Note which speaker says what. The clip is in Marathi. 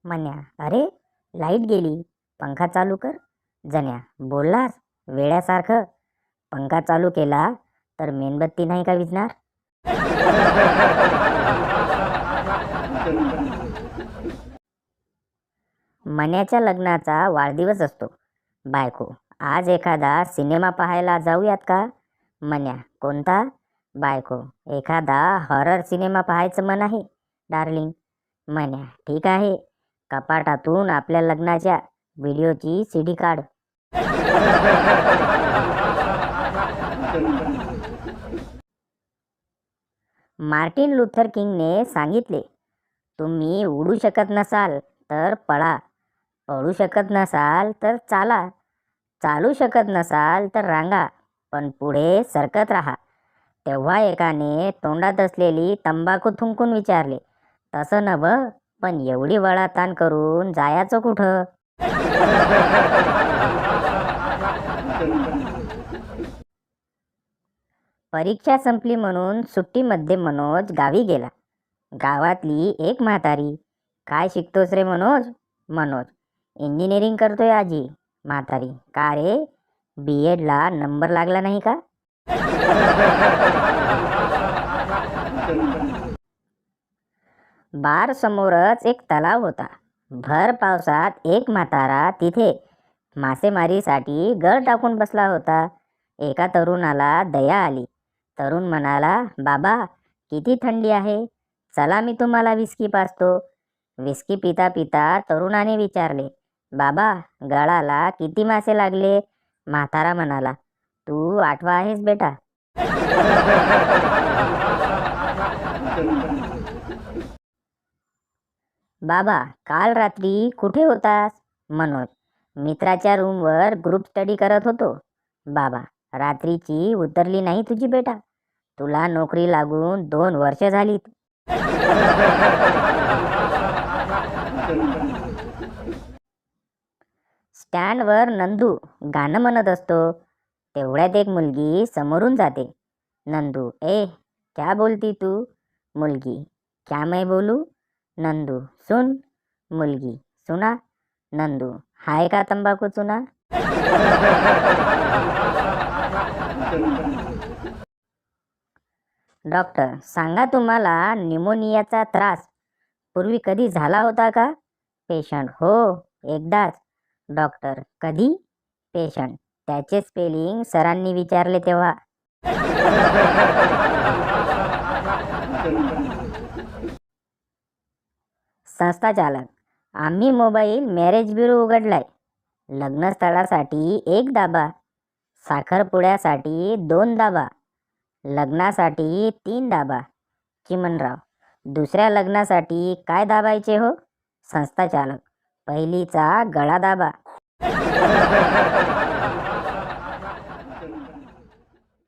Speaker 1: म्हण्या, अरे लाईट गेली, पंखा चालू कर. जण्या, बोललास वेड्यासारखं. पंखा चालू केला तर मेणबत्ती नाही का विझणार? मण्याच्या लग्नाचा वाढदिवस असतो. बायको, आज एखादा सिनेमा पाहायला जाऊयात का? मन्या, कोणता? बायको, एखादा हॉरर सिनेमा पाहायचं मन आहे डार्लिंग. मन्या, ठीक आहे, कपाटातून आपल्या लग्नाच्या व्हिडिओची सीडी काढ. मार्टिन लुथर किंगने सांगितले, तुम्ही उडू शकत नसाल तर पळा, पळू शकत नसाल तर चाला, चालू शकत नसाल तर रांगा, पण पुढे सरकत राहा. तेव्हा एकाने तोंडात असलेली तंबाखू थुंकून विचारले, तसं नव, पण एवढी वळाताण करून जायचं कुठं? परीक्षा संपली म्हणून सुट्टीमध्ये मनोज गावी गेला. गावातली एक म्हातारी, काय शिकतोस रे मनोज? मनोज, इंजिनिअरिंग करतोय आजी. म्हातारी, का रे, BEdला नंबर लागला नाही का? बार समोरच एक तलाव होता. भर पावसात एक म्हातारा तिथे मासेमारीसाठी गळ टाकून बसला होता. एका तरुणाला दया आली. तरुण म्हणाला, बाबा किती थंडी आहे, चला मी तुम्हाला विस्की पाजतो. विस्की पिता पिता तरुणाने विचारले, बाबा गळाला किती मासे लागले? म्हातारा म्हणाला, तू आठवा आहेस बेटा. बाबा काल रात्री कुठे होतास? मनोज, मित्राच्या रूमवर ग्रुप स्टडी करत होतो. बाबा, रात्रीची उतरली नाही तुझी बेटा, तुला नोकरी लागून 2 वर्ष झालीत. स्टँडवर नंदू गाणं म्हणत असतो. तेवढ्यात एक मुलगी समोरून जाते. नंदू, ए क्या बोलती तू? मुलगी, क्या मैं बोलू? नंदू, सुन. मुलगी, सुना. नंदू, हाय का तंबाखू चुना? डॉक्टर, सांगा, तुम्हाला न्यूमोनियाचा त्रास पूर्वी कधी झाला होता का? पेशंट, हो, एकदाच. डॉक्टर, कधी? पेशंट, त्याचे स्पेलिंग सरांनी विचारले तेव्हा. संस्थाचालक, आम्ही मोबाईल मॅरेज ब्युरो उघडलाय. लग्नस्थळासाठी 1 दाबा, साखरपुड्यासाठी 2 दाबा, लग्नासाठी 3 दाबा. चिमणराव, दुसऱ्या लग्नासाठी काय दाबायचे हो? संस्थाचालक, पहिलीचा गळा दाबा.